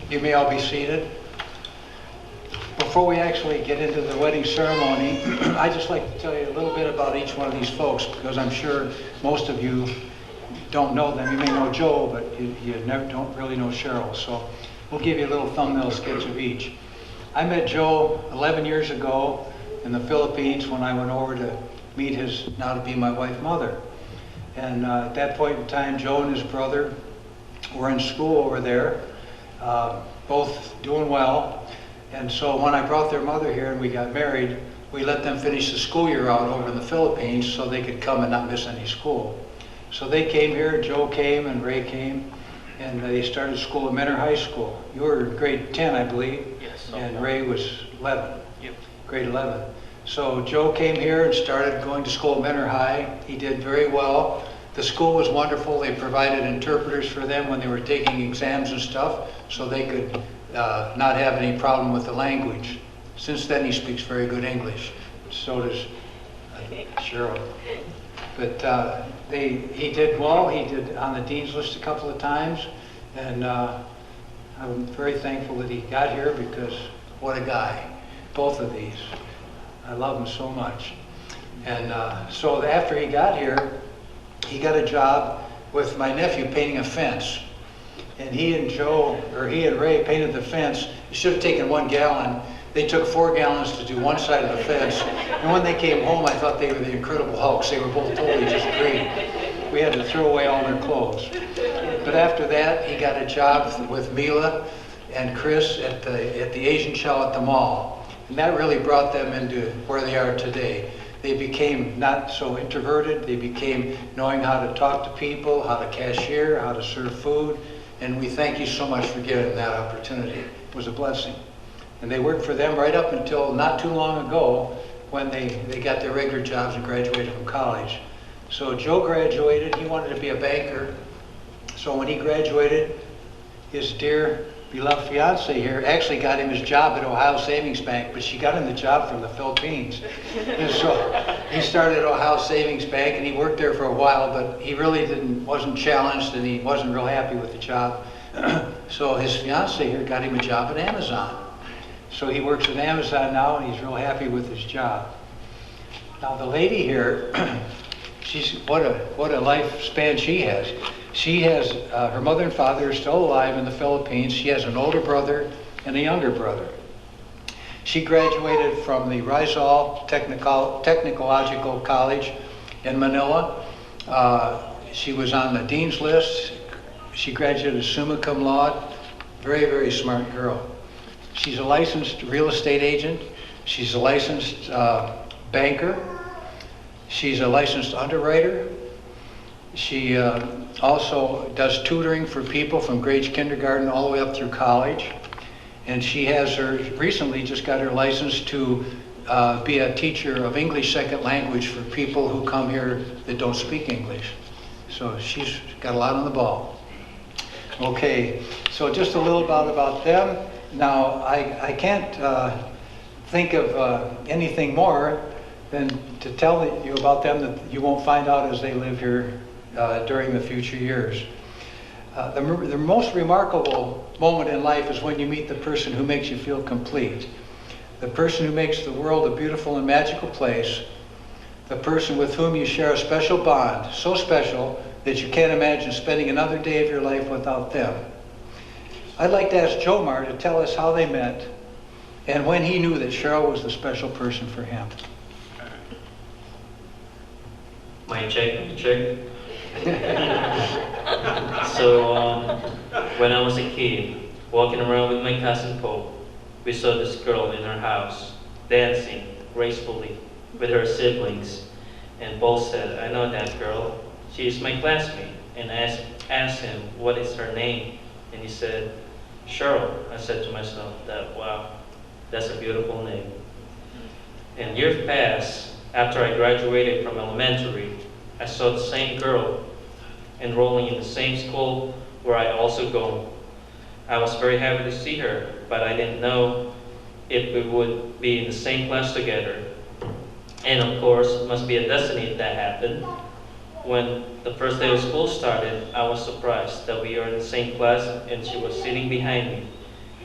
You may all be seated. Before we actually get into the wedding ceremony, I'd just like to tell you a little bit about each one of these folks, because I'm sure most of you don't know them. You may know Joe, but you don't really know Cheryl. So we'll give you a little thumbnail sketch of each. I met Joe 11 years ago in the Philippines when I went over to meet his now-to-be-my-wife mother. And at that point in time, Joe and his brother were in school over there, both doing well. And so when I brought their mother here and we got married, we let them finish the school year out over in the Philippines so they could come and not miss any school. So they came here, Joe came and Ray came, and they started school at Menor High School. You were in grade 10, I believe. Yes. And Ray was 11. Yep. Grade 11. So Joe came here and started going to school at Menor High. He did very well. The school was wonderful. They provided interpreters for them when they were taking exams and stuff, so they could not have any problem with the language. Since then, he speaks very good English. So does Cheryl. But he did well. He did on the dean's list a couple of times, and I'm very thankful that he got here, because what a guy. Both of these. I love him so much. And so after he got here, he got a job with my nephew painting a fence. And he and Ray painted the fence. It should have taken 1 gallon. They took 4 gallons to do one side of the fence. And when they came home, I thought they were the Incredible Hulks. They were both totally just green. We had to throw away all their clothes. But after that, he got a job with Mila and Chris at the Asian Chow at the mall. And that really brought them into where they are today. They became not so introverted. They became knowing how to talk to people, how to cashier, how to serve food. And we thank you so much for giving them that opportunity. It was a blessing. And they worked for them right up until not too long ago, when they got their regular jobs and graduated from college. So Joe graduated. He wanted to be a banker. So when he graduated, his dear beloved fiance here actually got him his job at Ohio Savings Bank, but she got him the job from the Philippines. And so he started at Ohio Savings Bank, and he worked there for a while, but he really wasn't challenged, and he wasn't real happy with the job. So his fiance here got him a job at Amazon. So he works at Amazon now, and he's real happy with his job. Now the lady here, what a lifespan she has. She has, her mother and father are still alive in the Philippines. She has an older brother and a younger brother. She graduated from the Rizal Technological College in Manila. She was on the dean's list. She graduated summa cum laude. Very, very smart girl. She's a licensed real estate agent. She's a licensed banker. She's a licensed underwriter. She also does tutoring for people from grade kindergarten all the way up through college. And she has recently just got her license to be a teacher of English second language for people who come here that don't speak English. So she's got a lot on the ball. Okay, so just a little about them. Now, I can't think of anything more than to tell you about them that you won't find out as they live here during the future years. The most remarkable moment in life is when you meet the person who makes you feel complete. The person who makes the world a beautiful and magical place. The person with whom you share a special bond, so special that you can't imagine spending another day of your life without them. I'd like to ask Jomar to tell us how they met and when he knew that Cheryl was the special person for him. My check. So when I was a kid, walking around with my cousin Pope, we saw this girl in her house dancing gracefully with her siblings. And Paul said, "I know that girl. She is my classmate." And asked him, "What is her name?" And he said, "Cheryl." I said to myself that, wow, that's a beautiful name. And years passed. After I graduated from elementary, I saw the same girl enrolling in the same school where I also go. I was very happy to see her, but I didn't know if we would be in the same class together. And of course, it must be a destiny if that happened. When the first day of school started, I was surprised that we are in the same class and she was sitting behind me,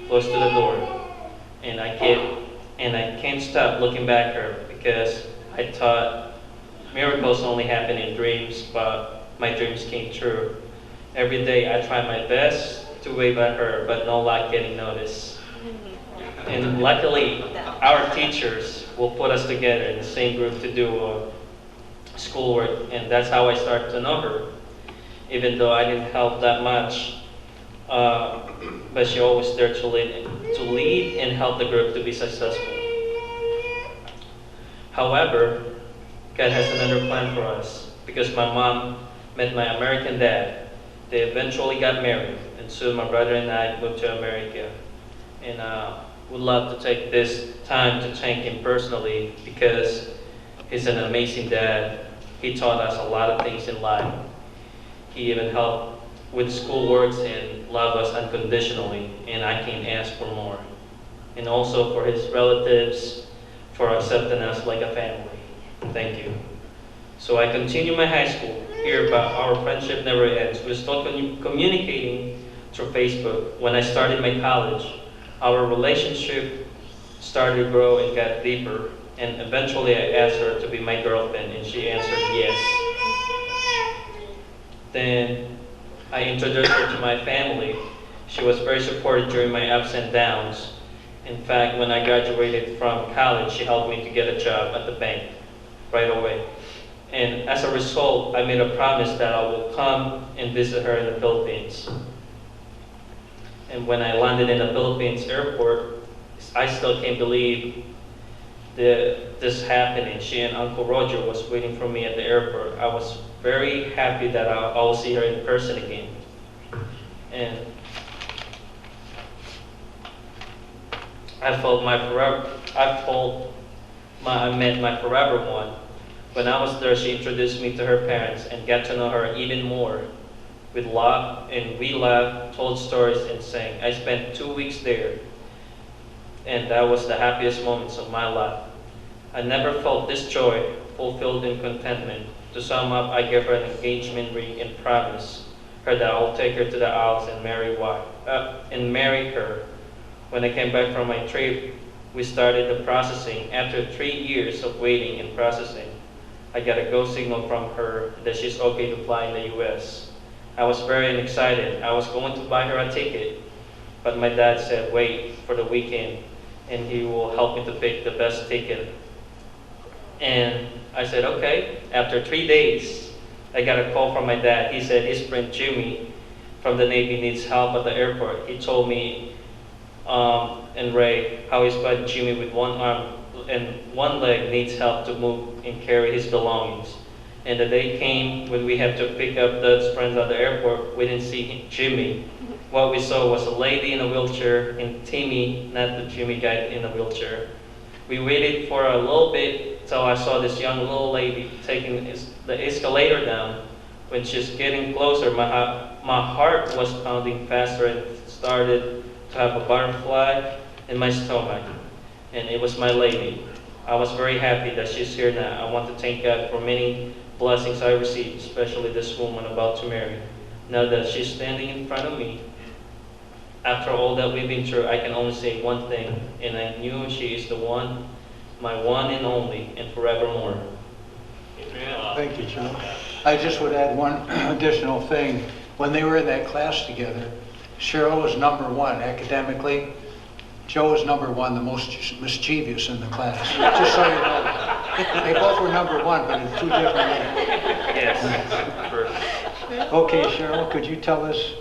close to the door. And I can't stop looking back at her because I thought miracles only happen in dreams, but my dreams came true. Every day I try my best to wave at her, but no luck getting noticed. And luckily, our teachers will put us together in the same group to do schoolwork, and that's how I started to know her. Even though I didn't help that much, but she always there to lead and help the group to be successful. However, God has another plan for us because my mom met my American dad. They eventually got married, and soon my brother and I moved to America. And would love to take this time to thank him personally because he's an amazing dad. He taught us a lot of things in life. He even helped with schoolwork and loved us unconditionally, and I can't ask for more. And also for his relatives for accepting us like a family. Thank you. So I continue my high school here, but our friendship never ends. We're still communicating through Facebook. When I started my college, our relationship started to grow and got deeper, and eventually I asked her to be my girlfriend, and she answered yes. Then I introduced her to my family. She was very supportive during my ups and downs. In fact, when I graduated from college, she helped me to get a job at the bank right away. And as a result, I made a promise that I will come and visit her in the Philippines. And when I landed in the Philippines airport, I still can't believe this happening. She and Uncle Roger was waiting for me at the airport. I was very happy that I will see her in person again. And I met my forever one. When I was there, she introduced me to her parents and got to know her even more. We laughed and we laughed, told stories and sang. I spent 2 weeks there, and that was the happiest moments of my life. I never felt this joy, fulfilled in contentment. To sum up, I gave her an engagement ring and promised her that I'll take her to the Isles and marry her. When I came back from my trip, we started the processing. After 3 years of waiting and processing, I got a go signal from her that she's okay to fly in the US. I was very excited. I was going to buy her a ticket, but my dad said wait for the weekend and he will help me to pick the best ticket. And I said okay. After 3 days, I got a call from my dad. He said his friend Jimmy from the Navy needs help at the airport. He told me and Ray how his buddy Jimmy with one arm and one leg needs help to move and carry his belongings. And the day came when we had to pick up Doug's friends at the airport. We didn't see Jimmy. What we saw was a lady in a wheelchair and Timmy, not the Jimmy guy in a wheelchair. We waited for a little bit till I saw this young little lady taking the escalator down. When she's getting closer, my heart was pounding faster and started to have a butterfly in my stomach. And it was my lady. I was very happy that she's here now. I want to thank God for many blessings I received, especially this woman about to marry. Now that she's standing in front of me, after all that we've been through, I can only say one thing, and I knew she is the one, my one and only, and forevermore. Thank you, Joe. I just would add one additional thing. When they were in that class together, Cheryl was number one academically. Joe was number one, the most mischievous in the class. Just so you know. They both were number one, but in two different ways. Yes. Okay, Cheryl, could you tell us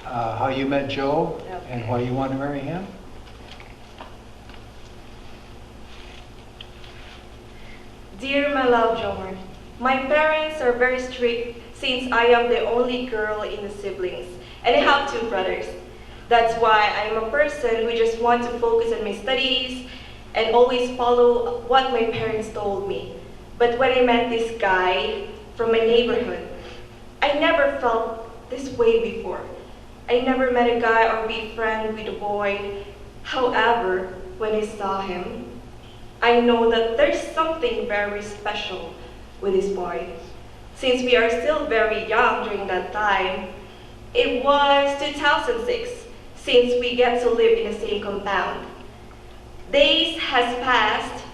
how you met Joe and why you want to marry him? Dear my love John, my parents are very strict since I am the only girl in the siblings and I have two brothers. That's why I'm a person who just wants to focus on my studies and always follow what my parents told me. But when I met this guy from my neighborhood, I never felt this way before. I never met a guy or be friends with a boy. However, when I saw him, I know that there's something very special with this boy. Since we are still very young during that time, it was 2006 since we get to live in the same compound. Days has passed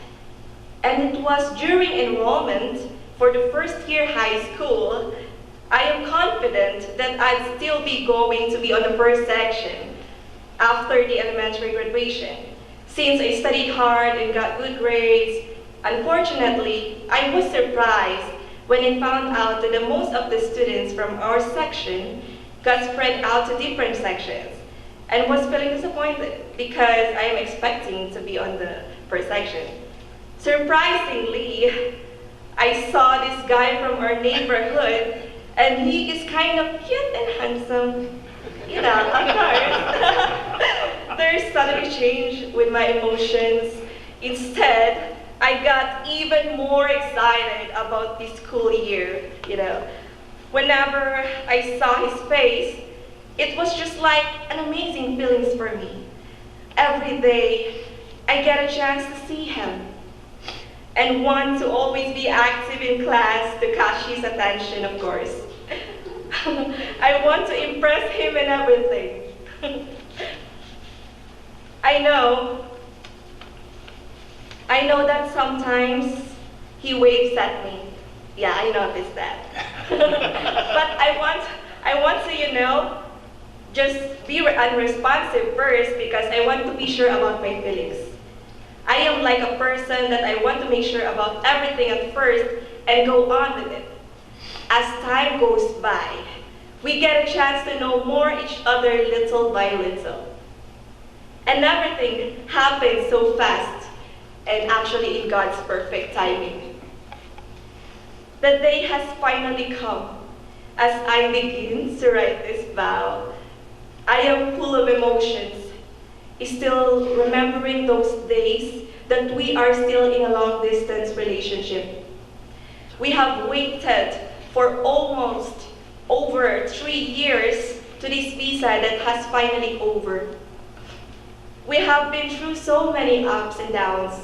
and it was during enrollment for the first year high school. I am confident that I'd still be going to be on the first section after the elementary graduation. Since I studied hard and got good grades, unfortunately, I was surprised when I found out that the most of the students from our section got spread out to different sections and was feeling disappointed because I am expecting to be on the first section. Surprisingly, I saw this guy from our neighborhood and he is kind of cute and handsome. You know, of course. There's suddenly change with my emotions. Instead, I got even more excited about this school year, you know. Whenever I saw his face, it was just like an amazing feelings for me. Every day, I get a chance to see him and want to always be active in class to catch his attention, of course. I want to impress him and everything. I know that sometimes he waves at me. Yeah, I noticed that. But I want to, you know, just be unresponsive first because I want to be sure about my feelings. I am like a person that I want to make sure about everything at first and go on with it. As time goes by, we get a chance to know more each other little by little. And everything happens so fast and actually in God's perfect timing. The day has finally come. As I begin to write this vow, I am full of emotions, still remembering those days that we are still in a long-distance relationship. We have waited for almost over 3 years to this visa that has finally over. We have been through so many ups and downs.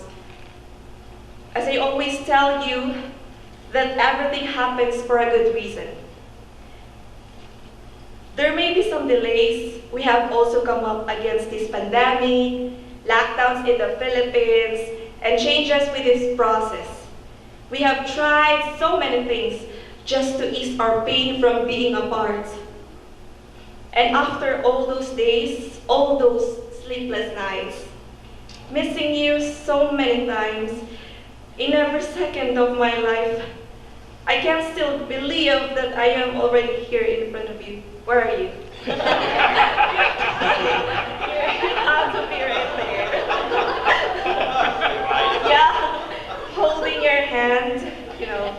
As I always tell you, that everything happens for a good reason. There may be some delays. We have also come up against this pandemic, lockdowns in the Philippines, and changes with this process. We have tried so many things just to ease our pain from being apart. And after all those days, all those sleepless nights, missing you so many times, in every second of my life, I can still believe that I am already here in front of you. Where are you? You have to be right there. Yeah, holding your hand, you know.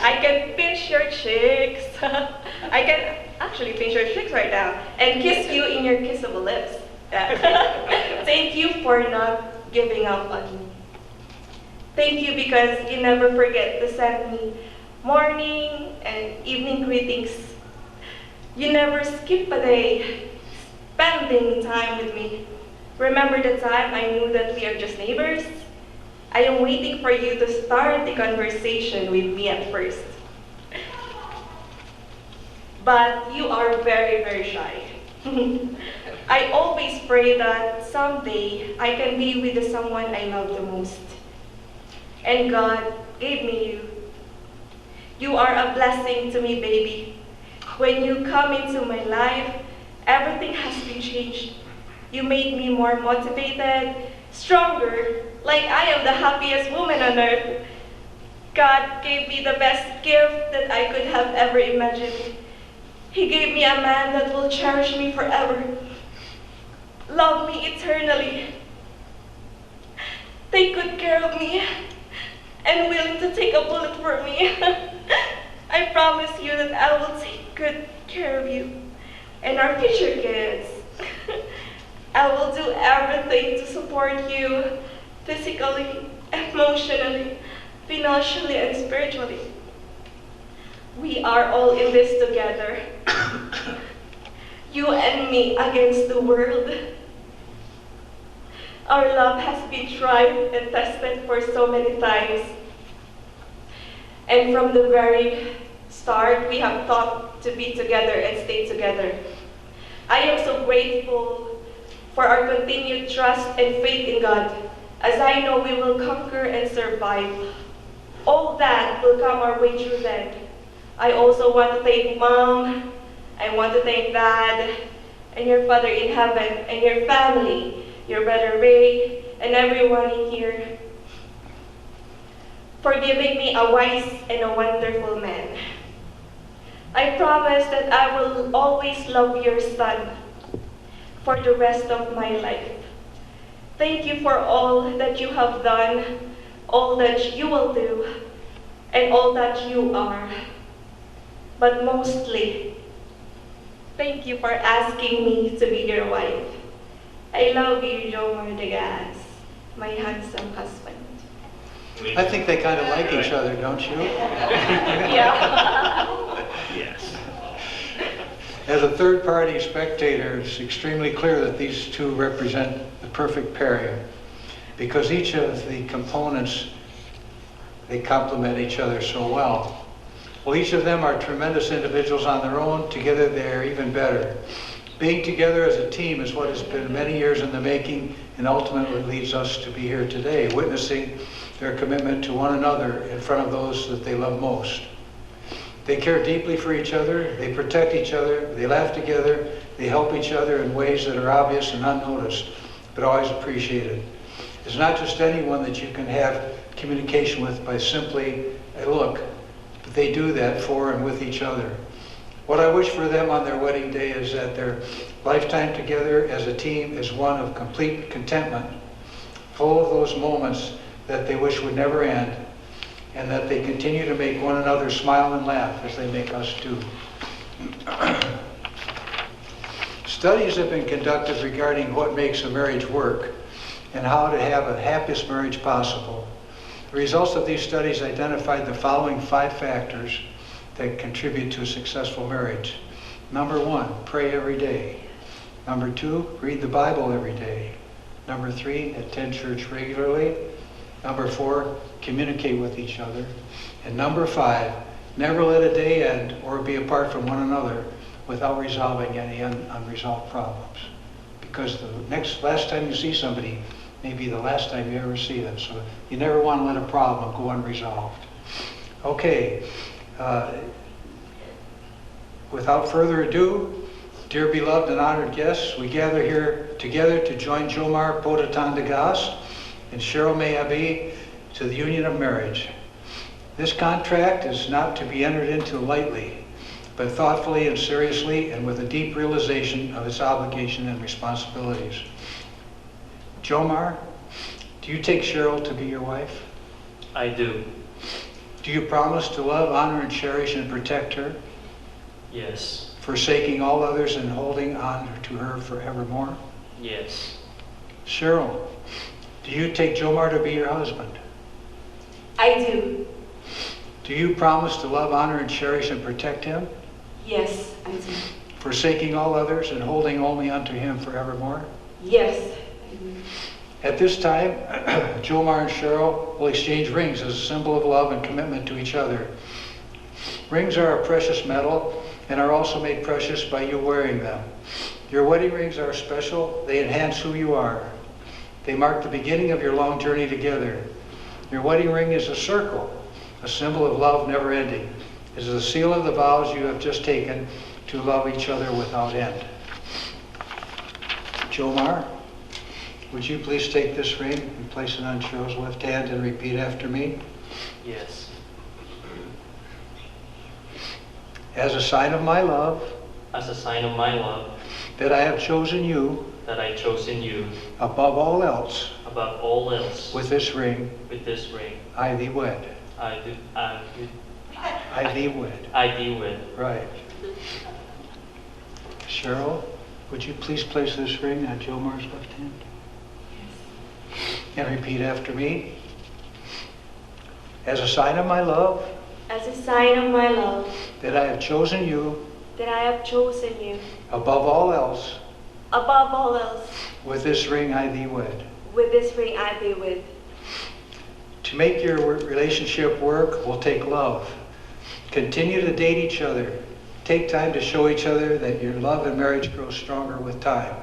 I can pinch your cheeks. I can actually pinch your cheeks right now and kiss you in your kissable lips. Yeah. Thank you for not giving up on me. Thank you because you never forget to send me morning and evening greetings. You never skip a day spending time with me. Remember the time I knew that we are just neighbors? I am waiting for you to start the conversation with me at first. But you are very, very shy. I always pray that someday I can be with the someone I love the most. And God gave me you. You are a blessing to me, baby. When you come into my life, everything has been changed. You made me more motivated, stronger, like I am the happiest woman on earth. God gave me the best gift that I could have ever imagined. He gave me a man that will cherish me forever, love me eternally, take good care of me, and willing to take a bullet for me. I promise you that I will take good care of you and our future kids. I will do everything to support you physically, emotionally, financially, and spiritually. We are all in this together. You and me against the world. Our love has been tried and tested for so many times. And from the very start, we have thought to be together and stay together. I am so grateful for our continued trust and faith in God, as I know we will conquer and survive. All that will come our way through then. I also want to thank Mom, I want to thank Dad, and your Father in heaven, and your family, your brother Ray, and everyone in here, for giving me a wise and a wonderful man. I promise that I will always love your son for the rest of my life. Thank you for all that you have done, all that you will do, and all that you are. But mostly, thank you for asking me to be your wife. I love you, Jomar Degas, my handsome husband. I think they kind of like each other, don't you? Yeah. Yes. As a third-party spectator, it's extremely clear that these two represent the perfect pairing, because each of the components, they complement each other so well. Well, each of them are tremendous individuals on their own. Together, they're even better. Being together as a team is what has been many years in the making and ultimately leads us to be here today, witnessing their commitment to one another in front of those that they love most. They care deeply for each other, they protect each other, they laugh together, they help each other in ways that are obvious and unnoticed, but always appreciated. It's not just anyone that you can have communication with by simply a look, but they do that for and with each other. What I wish for them on their wedding day is that their lifetime together as a team is one of complete contentment, full of those moments that they wish would never end, and that they continue to make one another smile and laugh as they make us do. Studies have been conducted regarding what makes a marriage work and how to have the happiest marriage possible. The results of these studies identified the following 5 factors that contribute to a successful marriage. Number 1, pray every day. Number 2, read the Bible every day. Number 3, attend church regularly. Number 4, communicate with each other. And number 5, never let a day end or be apart from one another without resolving any unresolved problems. Because the last time you see somebody may be the last time you ever see them. So you never want to let a problem go unresolved. Okay, without further ado, dear beloved and honored guests, we gather here together to join Jomar Potatan Degas and Cheryl Mayabi to the union of marriage. This contract is not to be entered into lightly, but thoughtfully and seriously and with a deep realization of its obligation and responsibilities. Jomar, do you take Cheryl to be your wife? I do. Do you promise to love, honor, and cherish and protect her, Yes. forsaking all others and holding on to her forevermore? Yes. Cheryl, do you take Jomar to be your husband, I do. Do you promise to love, honor, and cherish and protect him, Yes, I do. forsaking all others and holding only unto him forevermore? Yes, I do. At this time, Jomar and Cheryl will exchange rings as a symbol of love and commitment to each other. Rings are a precious metal and are also made precious by you wearing them. Your wedding rings are special. They enhance who you are. They mark the beginning of your long journey together. Your wedding ring is a circle, a symbol of love never ending. It is a seal of the vows you have just taken to love each other without end. Jomar, would you please take this ring and place it on Cheryl's left hand and repeat after me? Yes. As a sign of my love, As a sign of my love, that I have chosen you that I chosen you above all else, above all else, with this ring, with this ring, I thee wed. I I thee wed. thee wed. Right. Cheryl, would you please place this ring on Jomar's left hand? And repeat after me. As a sign of my love, As a sign of my love, that I have chosen you that I have chosen you above all else, above all else, with this ring I thee wed. with this ring I thee wed. To make your relationship work will take love. Continue to date each other. Take time to show each other that your love and marriage grows stronger with time.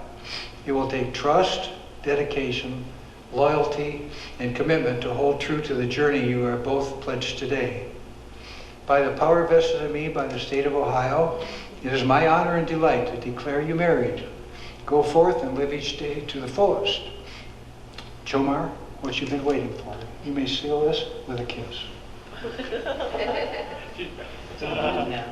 It will take trust, dedication, loyalty, and commitment to hold true to the journey you are both pledged today. By the power vested in me by the state of Ohio, it is my honor and delight to declare you married. Go forth and live each day to the fullest. Jomar, what you've been waiting for. You may seal this with a kiss. Now.